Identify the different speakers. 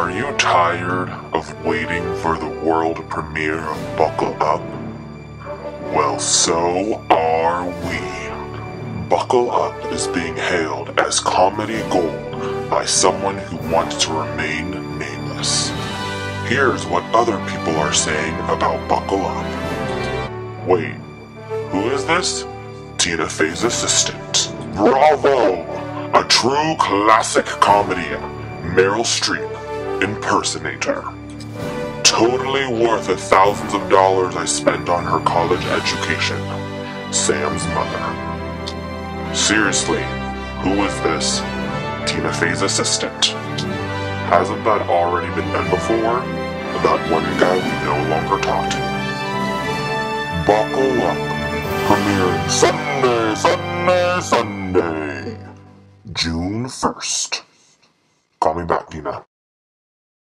Speaker 1: Are you tired of waiting for the world premiere of Buckle Up? Well, so are we. Buckle Up is being hailed as comedy gold by someone who wants to remain nameless. Here's what other people are saying about Buckle Up. Wait, who is this? Tina Fey's assistant. Bravo! A true classic comedy. Meryl Streep, impersonator. Totally worth the thousands of dollars I spent on her college education. Sam's mother. Seriously, who is this? Tina Fey's assistant. Hasn't that already been done before? That one guy we no longer talk to. Buckle Up. Premiering Sunday, June 1st. Call me back, Nina.